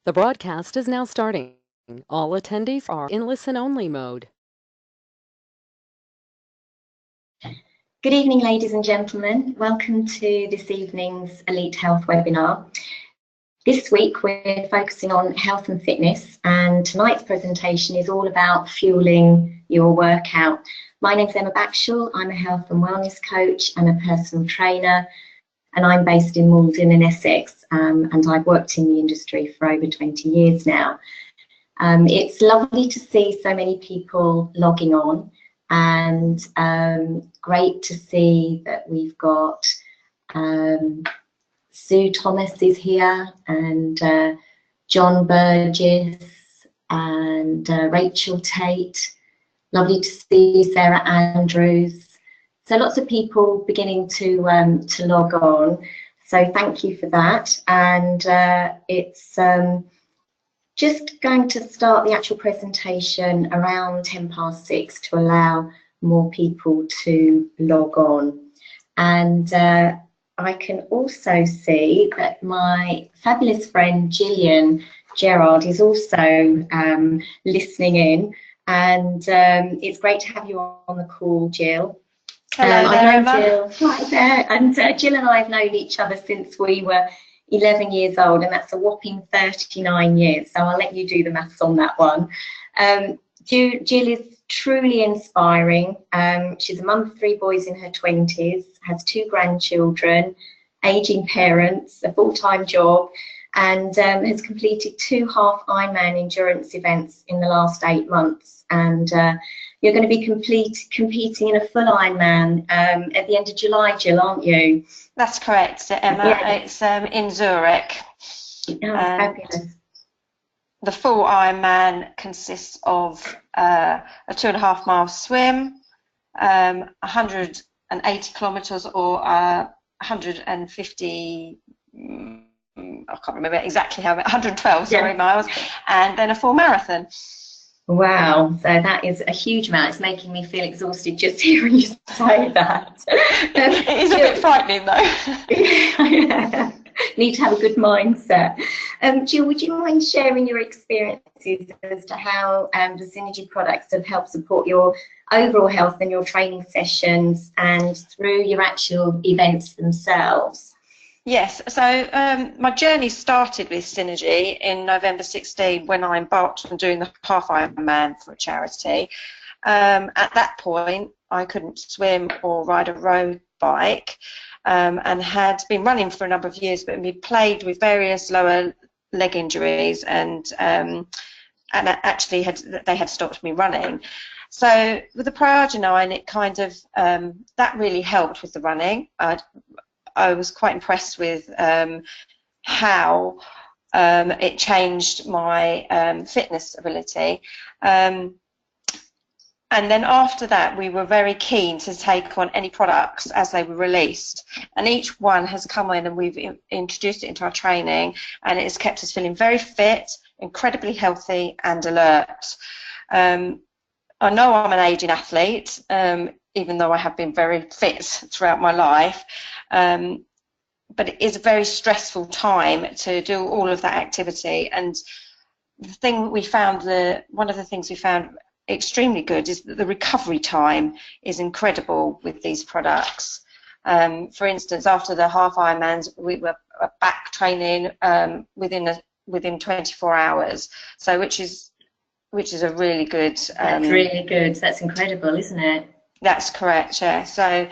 The broadcast is now starting. All attendees are in listen-only mode. Good evening, ladies and gentlemen. Welcome to this evening's Elite Health webinar. This week we're focusing on health and fitness, and tonight's presentation is all about fueling your workout. My name's Emma Backshall. I'm a health and wellness coach and a personal trainer, and I'm based in Malden in Essex, and I've worked in the industry for over 20 years now. It's lovely to see so many people logging on, and great to see that we've got Sue Thomas is here, and John Burgess, and Rachel Tate. Lovely to see Sarah Andrews. So lots of people beginning to log on. So thank you for that. And it's just going to start the actual presentation around 6:10 to allow more people to log on. And I can also see that my fabulous friend Gillian Gerard is also listening in, and it's great to have you on the call, Jill. Hello there, Emma. Jill. Hi there. And Jill and I have known each other since we were 11 years old, and that's a whopping 39 years. So I'll let you do the maths on that one. Jill is truly inspiring. She's a mum of 3 boys in her 20s, has 2 grandchildren, aging parents, a full-time job, and has completed 2 half Ironman endurance events in the last 8 months. And you're going to be competing in a full Ironman at the end of July, Jill, aren't you? That's correct, Emma. Yeah. It's in Zurich. Oh, fabulous. The full Ironman consists of a 2.5 mile swim, 180 kilometres or 150, I can't remember exactly how, 112 miles, and then a full marathon. Wow, so that is a huge amount. It's making me feel exhausted just hearing you say that. It is a bit frightening though. Yeah. Need to have a good mindset. Jill, would you mind sharing your experiences as to how the Synergy products have helped support your overall health and your training sessions and through your actual events themselves? Yes, so my journey started with Synergy in November 16 when I embarked on doing the half Ironman for a charity. At that point, I couldn't swim or ride a road bike, and had been running for a number of years, but had played with various lower leg injuries, and actually they had stopped me running. So with the Priogenine, it kind of that really helped with the running. I was quite impressed with how it changed my fitness ability. And then after that, we were very keen to take on any products as they were released. And each one has come in and we've introduced it into our training, and it has kept us feeling very fit, incredibly healthy and alert. I know I'm an aging athlete, even though I have been very fit throughout my life. But it is a very stressful time to do all of that activity. And the thing we found, one of the things we found extremely good is that the recovery time is incredible with these products. For instance, after the half Ironmans, we were back training within 24 hours. So which is a really good. That's really good. That's incredible, isn't it? That's correct, yeah. So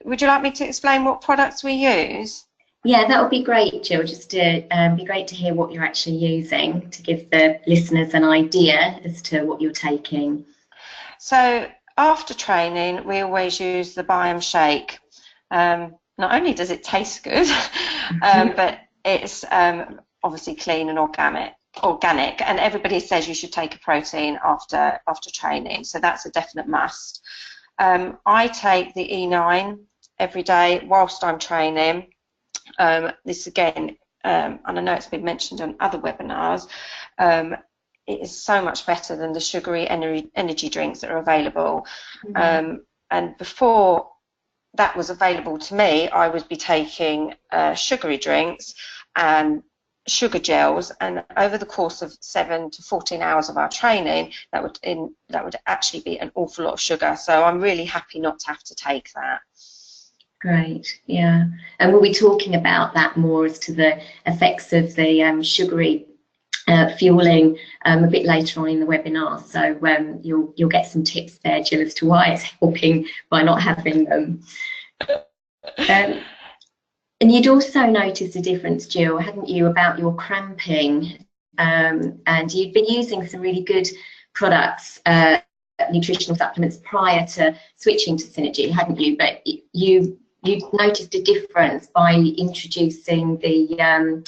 would you like me to explain what products we use? Yeah, that would be great, Jill. Just to be great to hear what you're actually using to give the listeners an idea as to what you're taking. So after training, we always use the Biome Shake. Not only does it taste good, but it's obviously clean and organic, and everybody says you should take a protein after training, so that's a definite must. I take the E9 every day whilst I'm training. This again, and I know it's been mentioned on other webinars, it is so much better than the sugary energy drinks that are available. And before that was available to me, I would be taking sugary drinks and sugar gels, and over the course of 7 to 14 hours of our training, that would actually be an awful lot of sugar. So I'm really happy not to have to take that. Great, yeah. And we'll be talking about that more as to the effects of the sugary fueling a bit later on in the webinar. So you'll get some tips there, Jill, as to why it's helping by not having them. And you'd also noticed a difference, Jill, hadn't you, about your cramping? And you'd been using some really good products, nutritional supplements, prior to switching to Synergy, hadn't you? But you noticed a difference by introducing the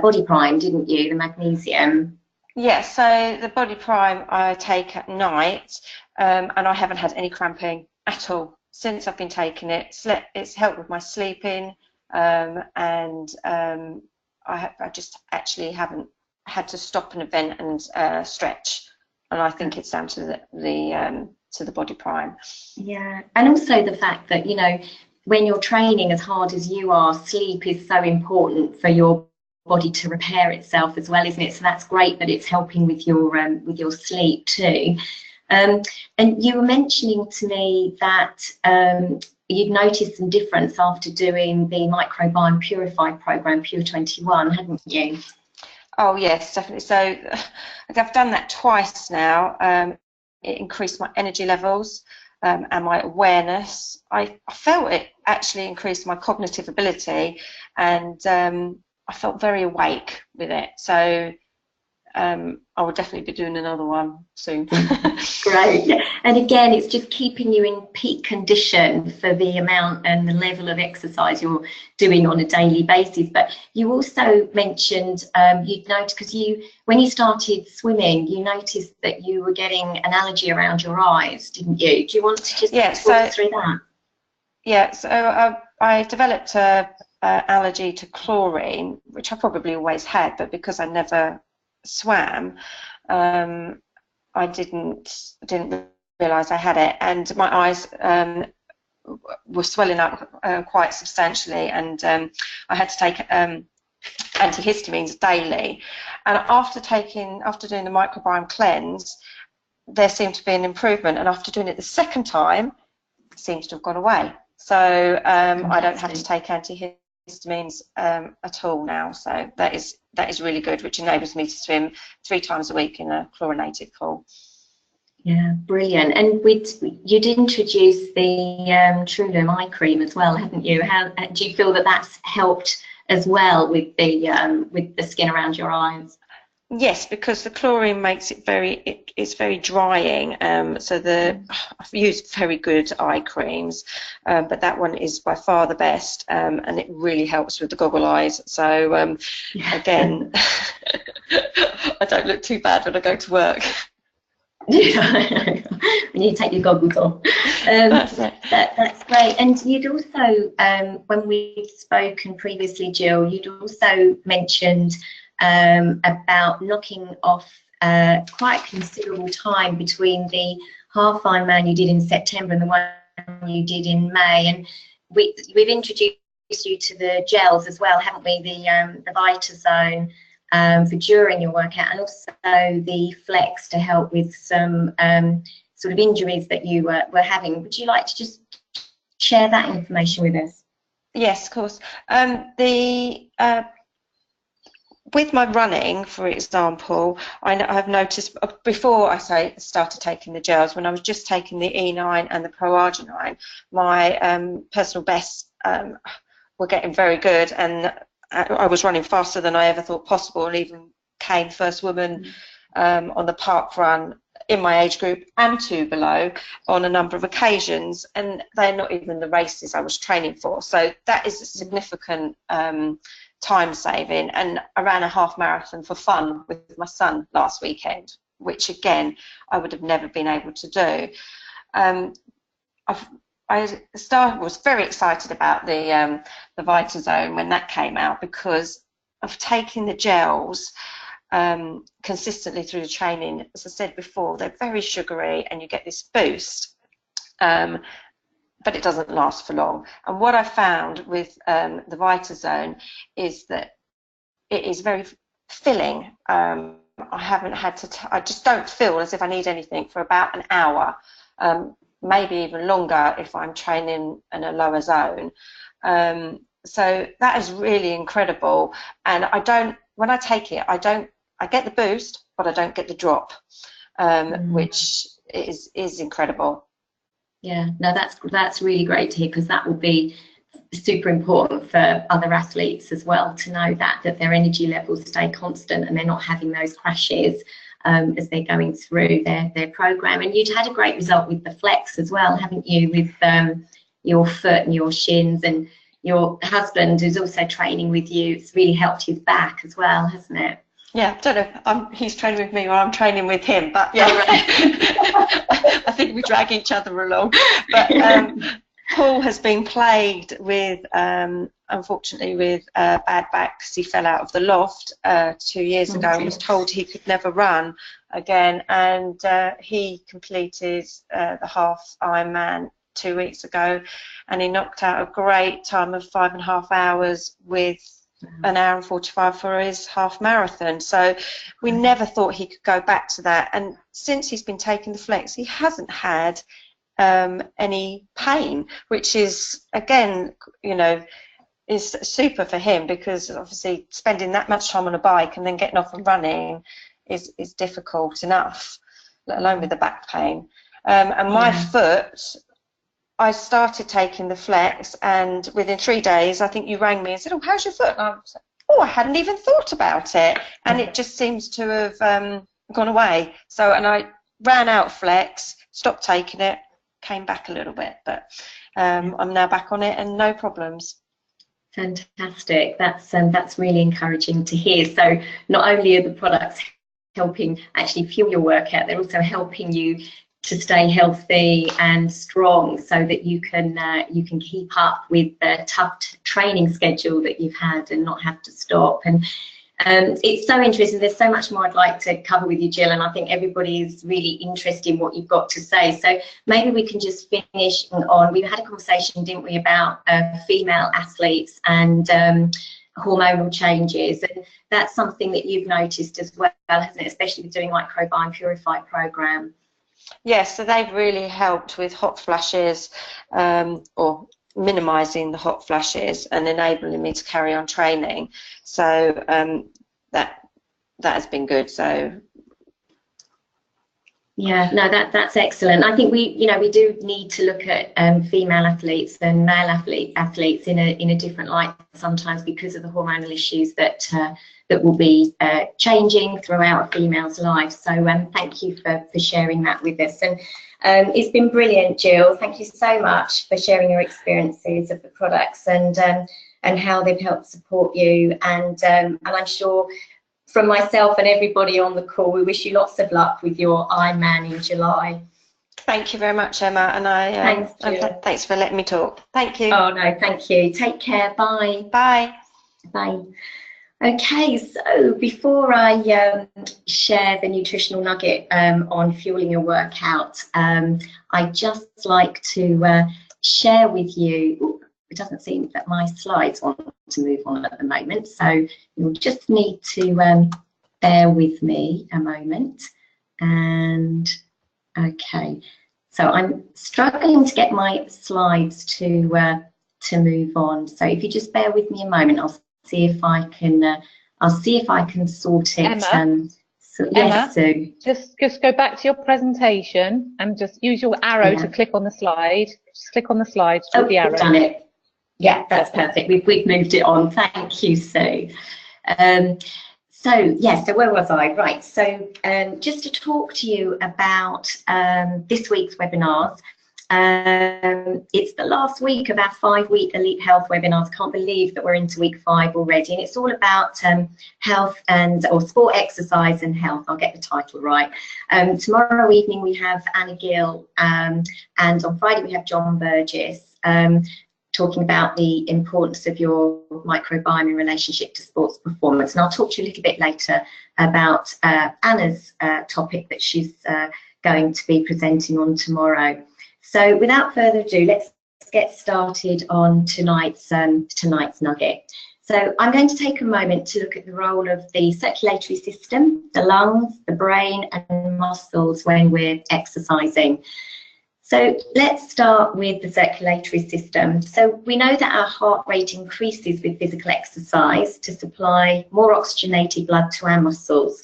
Body Prime, didn't you, the magnesium? Yes, so the Body Prime I take at night, and I haven't had any cramping at all since I've been taking it. It's helped with my sleeping, and I just actually haven't had to stop an event and stretch, and I think it's down to the Body Prime. Yeah, and also the fact that, you know, when you're training as hard as you are, sleep is so important for your body to repair itself as well, isn't it? So that's great that it's helping with your sleep too. And you were mentioning to me that you'd noticed some difference after doing the Microbiome Purify program, Pure 21, hadn't you? Oh yes, definitely. So I've done that twice now. It increased my energy levels and my awareness. I felt it actually increased my cognitive ability, and I felt very awake with it. So I will definitely be doing another one soon. Great. And again, it's just keeping you in peak condition for the amount and the level of exercise you're doing on a daily basis. But you also mentioned you'd noticed, because when you started swimming, you noticed that you were getting an allergy around your eyes, didn't you? Do you want to just talk us through that? Yeah, so I developed a allergy to chlorine, which I probably always had, but because I never swam, I didn't realise I had it, and my eyes were swelling up quite substantially, and I had to take antihistamines daily. And after doing the microbiome cleanse, there seemed to be an improvement, and after doing it the second time, it seems to have gone away. So I don't have to take antihistamines at all now. So that is really good, which enables me to swim 3 times a week in a chlorinated pool. Yeah, brilliant. And you'd introduced the Trulum eye cream as well, haven't you? How do you feel that that's helped as well with the skin around your eyes? Yes, because the chlorine makes it it's very drying. So I've used very good eye creams, but that one is by far the best, and it really helps with the goggle eyes. So again, I don't look too bad when I go to work. Yeah, when you take your goggles off. That's great. And you'd also, when we've spoken previously, Jill, you'd also mentioned about knocking off quite considerable time between the half Ironman you did in September and the one you did in May. And we've introduced you to the gels as well, haven't we? The VitaZone for during your workout, and also the Flex to help with some sort of injuries that you were having. Would you like to just share that information with us? Yes, of course. With my running, for example, I've noticed before I started taking the gels, when I was just taking the E9 and the Pro-Arginine, my personal bests were getting very good, and I was running faster than I ever thought possible, and even came first woman on the park run in my age group and 2 below on a number of occasions, and they're not even the races I was training for. So that is a significant time saving. And I ran a half marathon for fun with my son last weekend, which again I would have never been able to do. I was very excited about the VitaZone when that came out, because of taking the gels consistently through the training. As I said before, they're very sugary and you get this boost, but it doesn't last for long. And what I found with the VitaZone is that it is very filling. I haven't had to, I just don't feel as if I need anything for about an hour, maybe even longer if I'm training in a lower zone. So that is really incredible. And I don't, when I take it, I get the boost, but I don't get the drop, which is incredible. Yeah, no, that's really great to hear, because that will be super important for other athletes as well, to know that their energy levels stay constant and they're not having those crashes as they're going through their program. And you'd had a great result with the flex as well, haven't you, with your foot and your shins, and your husband who's also training with you. It's really helped his back as well, hasn't it? Yeah, I don't know if he's training with me or I'm training with him, but yeah, I think we drag each other along. But Paul has been plagued with, unfortunately, with bad back, because he fell out of the loft 2 years ago and was told he could never run again. And he completed the half Ironman 2 weeks ago, and he knocked out a great time of 5.5 hours with an hour and 45 for his half marathon. So we never thought he could go back to that. And since he's been taking the flex, he hasn't had any pain, which is, again, you know, is super for him, because obviously spending that much time on a bike and then getting off and running is difficult enough, let alone with the back pain. And my foot, I started taking the flex, and within 3 days, I think you rang me and said, "Oh, how's your foot?" And I was like, "Oh, I hadn't even thought about it," and it just seems to have gone away. So, and I ran out of flex, stopped taking it, came back a little bit, but I'm now back on it and no problems. Fantastic. That's really encouraging to hear. So not only are the products helping actually fuel your workout, they're also helping you to stay healthy and strong, so that you can keep up with the tough training schedule that you've had and not have to stop. And it's so interesting. There's so much more I'd like to cover with you, Jill, and I think everybody is really interested in what you've got to say. So maybe we can just finish on, we had a conversation, didn't we, about female athletes and hormonal changes, and that's something that you've noticed as well, hasn't it, especially with doing like Microbiome Purify program? Yes, so they've really helped with hot flashes, or minimising the hot flashes and enabling me to carry on training. So that has been good. So yeah, no, that's excellent. I think we do need to look at female athletes and male athletes in a different light sometimes, because of the hormonal issues that will be changing throughout a female's life. So thank you for sharing that with us. And it's been brilliant, Jill. Thank you so much for sharing your experiences of the products and how they've helped support you. And I'm sure, from myself and everybody on the call, we wish you lots of luck with your Ironman in July. Thank you very much, Emma, and thanks for letting me talk. Thank you. Oh no, thank you. Take care. Bye. Bye. Bye. Okay, so before I share the nutritional nugget on fueling your workout, I'd just like to share with you. Ooh, it doesn't seem that my slides want to move on at the moment, so you'll just need to bear with me a moment. And okay, so I'm struggling to get my slides to move on. So if you just bear with me a moment, I'll see if I can sort it. Emma, yes, Sue. Just go back to your presentation and just use your arrow to click on the slide. Just click on the slide with the arrow. Done it. Yeah, that's perfect. We've moved it on. Thank you, Sue. So where was I? Right. So just to talk to you about this week's webinars. It's the last week of our 5-week Elite Health webinars. Can't believe that we're into week 5 already, and it's all about health or sport, exercise and health. I'll get the title right. Tomorrow evening we have Anna Gill, and on Friday we have John Burgess talking about the importance of your microbiome in relationship to sports performance. And I'll talk to you a little bit later about Anna's topic that she's going to be presenting on tomorrow. So without further ado, let's get started on tonight's nugget. So I'm going to take a moment to look at the role of the circulatory system, the lungs, the brain and muscles when we're exercising. So let's start with the circulatory system. So we know that our heart rate increases with physical exercise to supply more oxygenated blood to our muscles.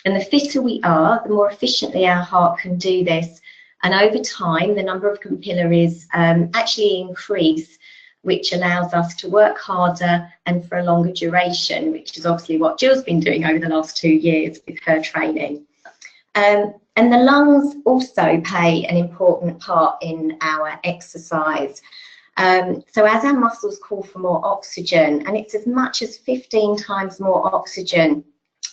And the fitter we are, the more efficiently our heart can do this. And over time, the number of capillaries actually increase, which allows us to work harder and for a longer duration, which is obviously what Jill's been doing over the last 2 years with her training. And the lungs also play an important part in our exercise. So as our muscles call for more oxygen, and it's as much as 15 times more oxygen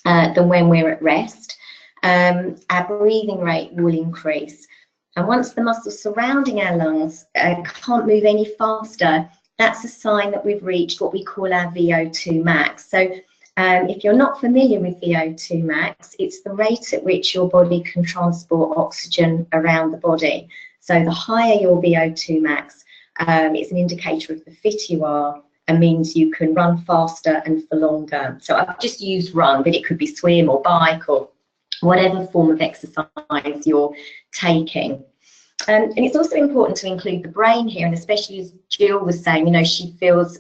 than when we're at rest, our breathing rate will increase. And once the muscles surrounding our lungs can't move any faster, that's a sign that we've reached what we call our VO2 max. So if you're not familiar with VO2 max, it's the rate at which your body can transport oxygen around the body. So the higher your VO2 max, it's an indicator of the fitter you are and means you can run faster and for longer. So I've just used run, but it could be swim or bike or whatever form of exercise you're taking. And it's also important to include the brain here, and especially as Jill was saying, you know, she feels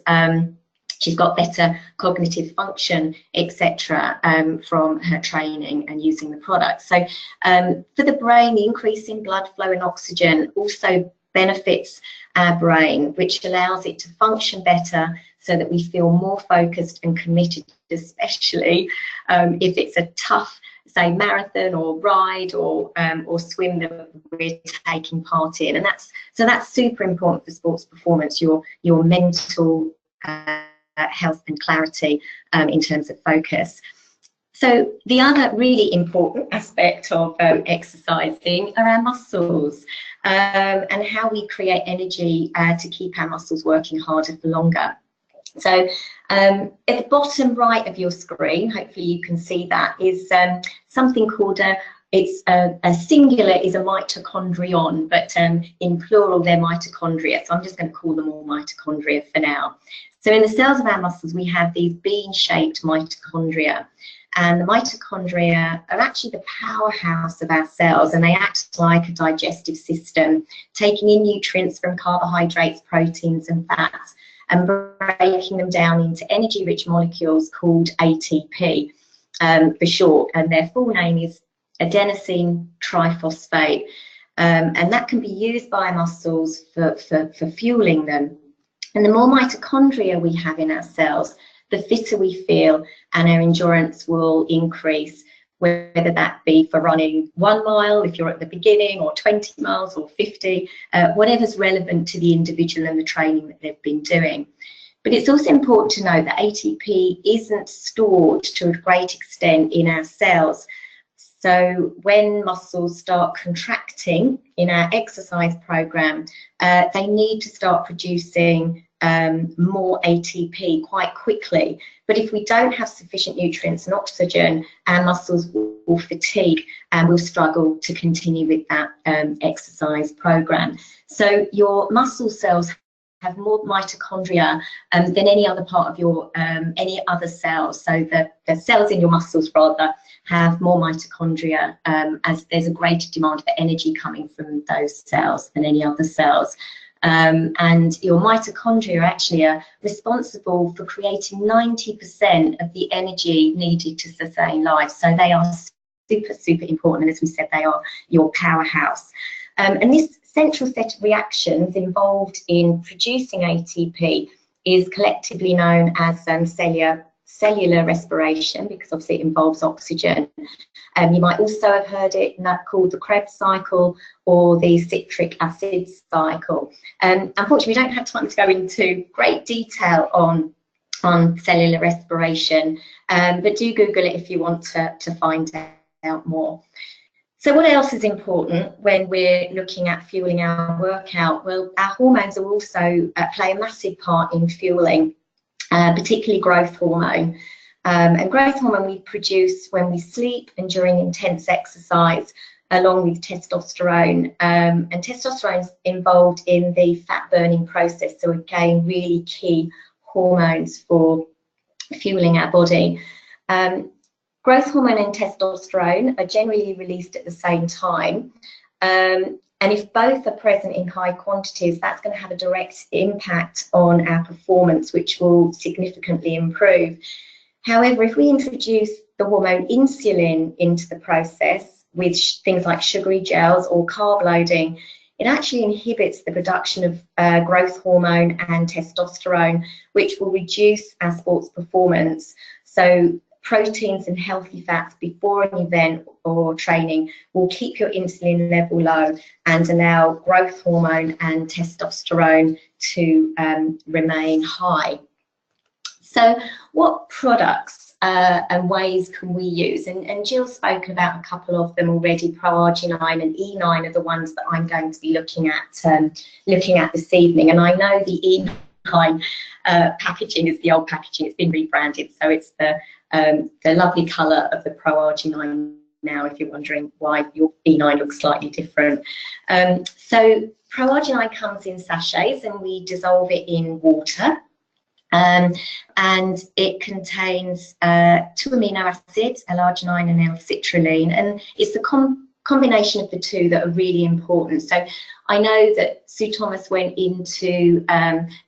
she's got better cognitive function, etc., from her training and using the product. So for the brain, the increase in blood flow and oxygen also benefits our brain, which allows it to function better so that we feel more focused and committed, especially if it's a tough, say, marathon or ride or swim that we're taking part in. And that's super important for sports performance, your mental health and clarity in terms of focus. So the other really important aspect of exercising are our muscles and how we create energy to keep our muscles working harder for longer. So at the bottom right of your screen, hopefully you can see that, is something called a singular is a mitochondrion, but in plural they're mitochondria. So I'm just going to call them all mitochondria for now. So in the cells of our muscles, we have these bean-shaped mitochondria. And the mitochondria are actually the powerhouse of our cells, and they act like a digestive system, taking in nutrients from carbohydrates, proteins and fats, and breaking them down into energy-rich molecules called ATP for short. And their full name is adenosine triphosphate. And that can be used by muscles for fueling them. And the more mitochondria we have in our cells, the fitter we feel, and our endurance will increase, whether that be for running 1 mile if you're at the beginning, or 20 miles or 50, whatever's relevant to the individual and the training that they've been doing. But it's also important to know that ATP isn't stored to a great extent in our cells. So when muscles start contracting in our exercise program, they need to start producing more ATP quite quickly. But if we don't have sufficient nutrients and oxygen, our muscles will fatigue and will struggle to continue with that exercise program. So your muscle cells have more mitochondria than any other part of your any other cells. So the cells in your muscles rather have more mitochondria, as there's a greater demand for energy coming from those cells than any other cells. And your mitochondria actually are responsible for creating 90% of the energy needed to sustain life. So they are super, super important. And as we said, they are your powerhouse. And this central set of reactions involved in producing ATP is collectively known as cellular respiration, because obviously it involves oxygen. You might also have heard it called the Krebs cycle or the citric acid cycle. Unfortunately, we don't have time to go into great detail on cellular respiration, but do Google it if you want to find out more. So what else is important when we're looking at fueling our workout? Well, our hormones will also play a massive part in fueling, particularly growth hormone. And growth hormone we produce when we sleep and during intense exercise, along with testosterone. And testosterone is involved in the fat burning process. So again, really key hormones for fueling our body. Growth hormone and testosterone are generally released at the same time. And if both are present in high quantities, that's going to have a direct impact on our performance, which will significantly improve. However, if we introduce the hormone insulin into the process with things like sugary gels or carb loading, it actually inhibits the production of growth hormone and testosterone, which will reduce our sports performance. So proteins and healthy fats before an event or training will keep your insulin level low and allow growth hormone and testosterone to remain high. So what products and ways can we use? And Jill spoke about a couple of them already. Pro-arginine and E9 are the ones that I'm going to be looking at this evening. And I know the E9 packaging is the old packaging. It's been rebranded, so it's the lovely colour of the Pro-arginine now, if you're wondering why your E9 looks slightly different. So Pro-arginine comes in sachets, and we dissolve it in water. And it contains 2 amino acids, L-arginine and L-citrulline, and it's the combination of the two that are really important. So I know that Sue Thomas went into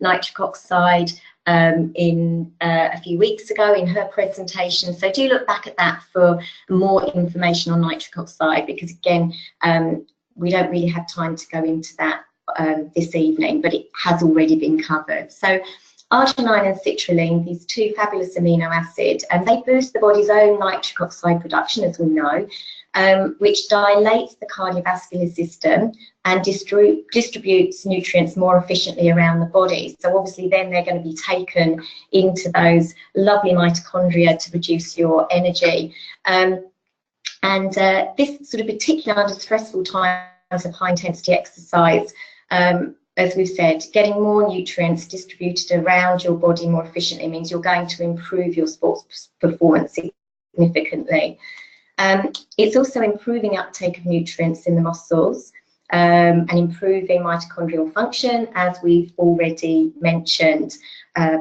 nitric oxide in a few weeks ago in her presentation, so do look back at that for more information on nitric oxide, because again, we don't really have time to go into that this evening, but it has already been covered. So arginine and citrulline, these two fabulous amino acids, and they boost the body's own nitric oxide production, as we know, which dilates the cardiovascular system and distributes nutrients more efficiently around the body. So obviously then they're going to be taken into those lovely mitochondria to produce your energy. This sort of particularly under stressful times of high intensity exercise, as we've said, getting more nutrients distributed around your body more efficiently means you're going to improve your sports performance significantly. It's also improving uptake of nutrients in the muscles and improving mitochondrial function, as we've already mentioned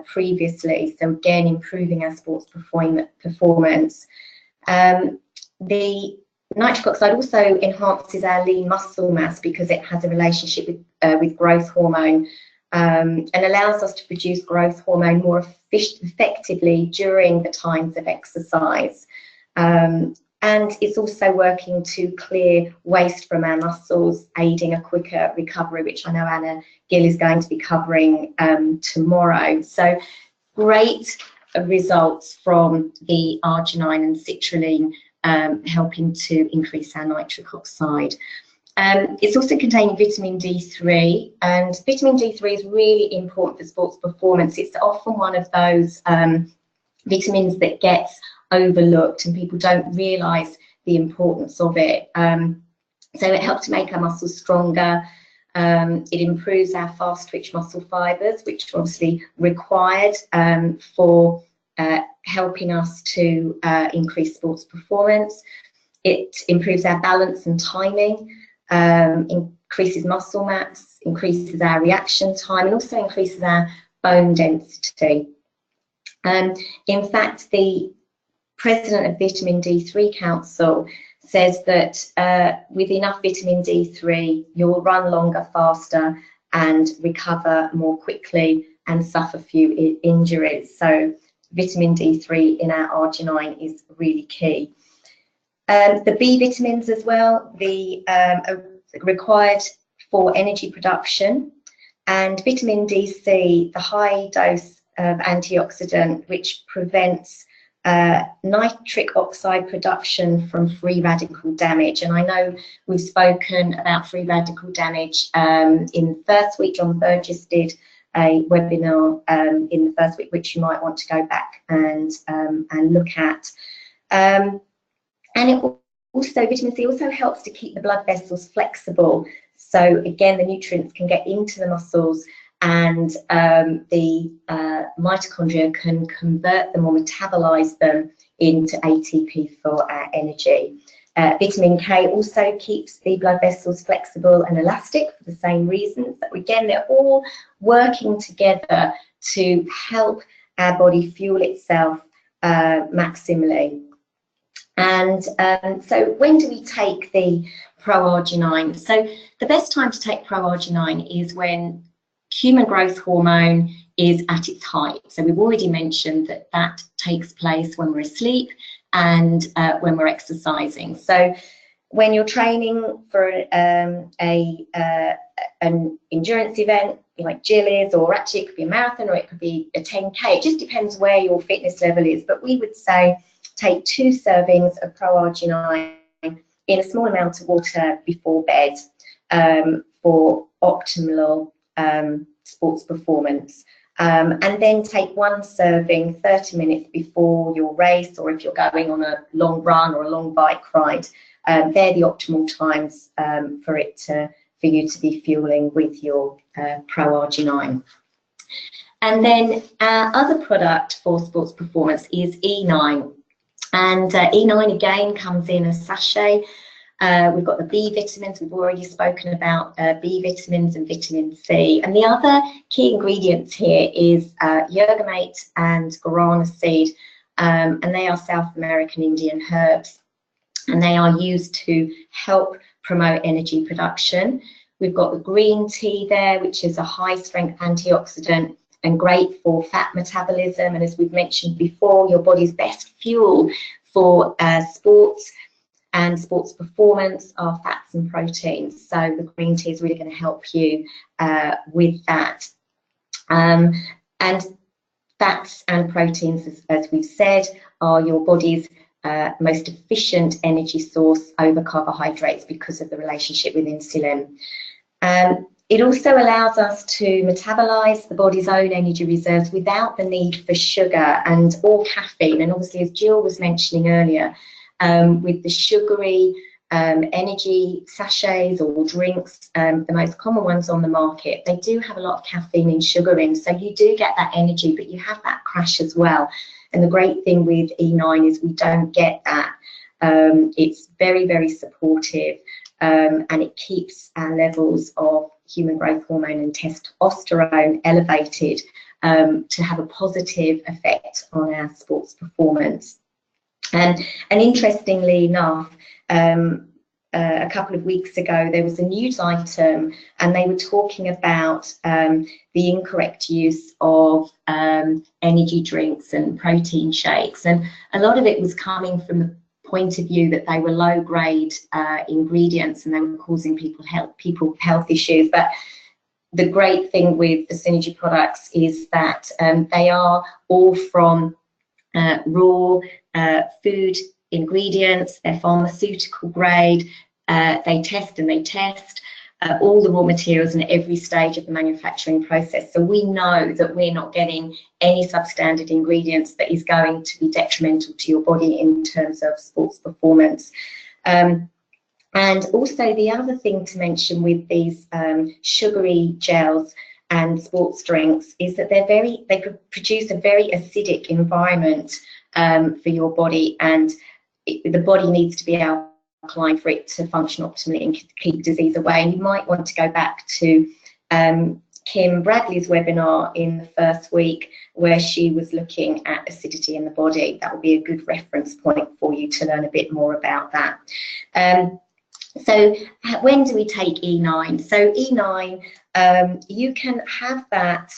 previously. So again, improving our sports performance. The nitric oxide also enhances our lean muscle mass because it has a relationship with growth hormone and allows us to produce growth hormone more effectively during the times of exercise. And it's also working to clear waste from our muscles, aiding a quicker recovery, which I know Anna Gill is going to be covering tomorrow. So great results from the arginine and citrulline helping to increase our nitric oxide. It's also containing vitamin D3, and vitamin D3 is really important for sports performance. It's often one of those vitamins that gets overlooked and people don't realise the importance of it. So it helps to make our muscles stronger. It improves our fast twitch muscle fibres, which are obviously required for helping us to increase sports performance. It improves our balance and timing, increases muscle mass, increases our reaction time, and also increases our bone density. In fact, the president of Vitamin D3 Council says that with enough vitamin D3, you'll run longer, faster, and recover more quickly and suffer few injuries. So vitamin D3 in our arginine is really key. The B vitamins as well, are required for energy production, and vitamin D, the high dose of antioxidant, which prevents nitric oxide production from free radical damage. And I know we've spoken about free radical damage in the first week. John Burgess did a webinar in the first week, which you might want to go back and look at. And it also, vitamin C also helps to keep the blood vessels flexible. So again, the nutrients can get into the muscles, and the mitochondria can convert them or metabolize them into ATP for our energy. Vitamin K also keeps the blood vessels flexible and elastic for the same reasons. Again, they're all working together to help our body fuel itself maximally. And so when do we take the pro-arginine? So the best time to take pro-arginine is when human growth hormone is at its height. So we've already mentioned that that takes place when we're asleep and when we're exercising. So when you're training for an endurance event, like Jill is, or actually it could be a marathon or it could be a 10K, it just depends where your fitness level is. But we would say take 2 servings of pro-arginine in a small amount of water before bed for optimal sports performance. And then take 1 serving 30 minutes before your race, or if you're going on a long run or a long bike ride. They're the optimal times for you to be fueling with your pro-arginine. And then our other product for sports performance is E9. And E9 again comes in a sachet. We've got the B vitamins, we've already spoken about B vitamins and vitamin C. And the other key ingredients here is yergamate and guarana seed, and they are South American Indian herbs, and they are used to help promote energy production. We've got the green tea there, which is a high strength antioxidant and great for fat metabolism. And as we've mentioned before, your body's best fuel for sports and sports performance are fats and proteins. So the green tea is really going to help you with that. And fats and proteins, as we've said, are your body's most efficient energy source over carbohydrates because of the relationship with insulin. It also allows us to metabolize the body's own energy reserves without the need for sugar or caffeine. And obviously, as Jill was mentioning earlier, with the sugary energy sachets or drinks, the most common ones on the market, they do have a lot of caffeine and sugar in, so you do get that energy, but you have that crash as well. And the great thing with E9 is we don't get that. It's very, very supportive, and it keeps our levels of human growth hormone and testosterone elevated to have a positive effect on our sports performance. And interestingly enough, a couple of weeks ago, there was a news item and they were talking about the incorrect use of energy drinks and protein shakes. And a lot of it was coming from the point of view that they were low grade ingredients and they were causing people health issues. But the great thing with the Synergy products is that they are all from raw food ingredients. They're pharmaceutical grade. They test and they test all the raw materials in every stage of the manufacturing process. So we know that we're not getting any substandard ingredients that is going to be detrimental to your body in terms of sports performance. And also the other thing to mention with these sugary gels and sports drinks is that they could produce a very acidic environment for your body, and the body needs to be alkaline for it to function optimally and keep disease away. And you might want to go back to Kim Bradley's webinar in the first week where she was looking at acidity in the body. That will be a good reference point for you to learn a bit more about that. So when do we take E9? So E9, you can have that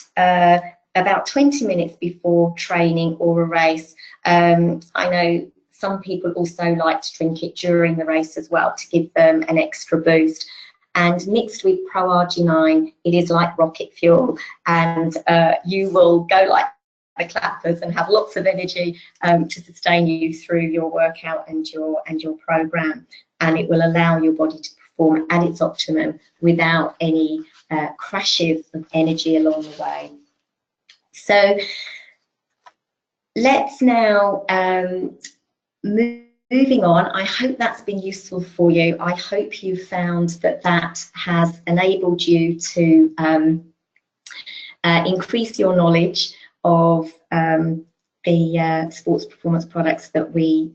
about 20 minutes before training or a race. I know some people also like to drink it during the race as well to give them an extra boost. And mixed with pro-arginine, it is like rocket fuel, and you will go like the clappers and have lots of energy to sustain you through your workout and your program. And it will allow your body to perform at its optimum without any crashes of energy along the way. So let's now moving on. I hope that's been useful for you. I hope you found that has enabled you to increase your knowledge of the sports performance products that we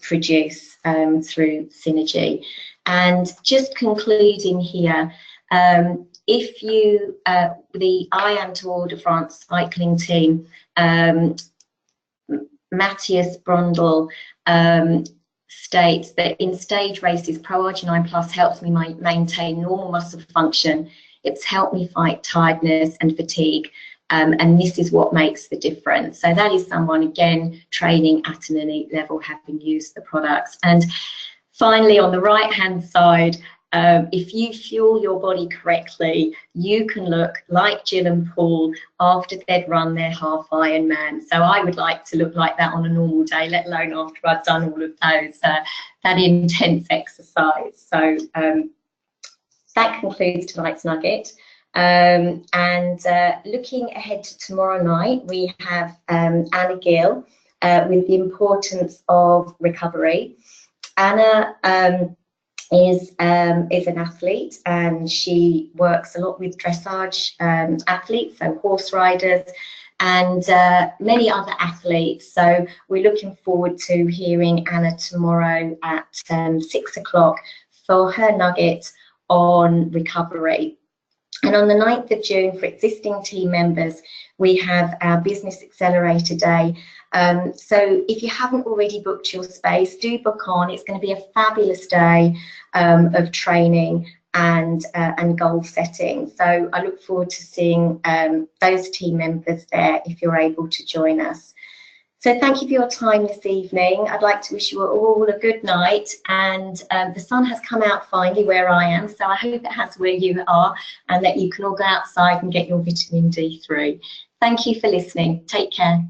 produce through Synergy. And just concluding here, if you, the I Am Tour de France cycling team, Matthias Brundle, states that in stage races, Pro-Arginine Plus helps me maintain normal muscle function. It's helped me fight tiredness and fatigue. And this is what makes the difference. So that is someone, again, training at an elite level, having used the products. And finally, on the right-hand side, if you fuel your body correctly, you can look like Jill and Paul after they'd run their half Ironman. So I would like to look like that on a normal day, let alone after I've done all of those, that intense exercise. So that concludes tonight's nugget. And looking ahead to tomorrow night, we have Anna Gill with the importance of recovery. Anna is an athlete, and she works a lot with dressage athletes, so horse riders, and many other athletes. So we're looking forward to hearing Anna tomorrow at 6 o'clock for her nugget on recovery. And on the 9th of June, for existing team members, we have our Business Accelerator Day. So if you haven't already booked your space, do book on. It's going to be a fabulous day of training and goal setting. So I look forward to seeing those team members there if you're able to join us. So thank you for your time this evening. I'd like to wish you all a good night, and the sun has come out finally where I am, so I hope it has where you are, and that you can all go outside and get your vitamin D3. Thank you for listening. Take care.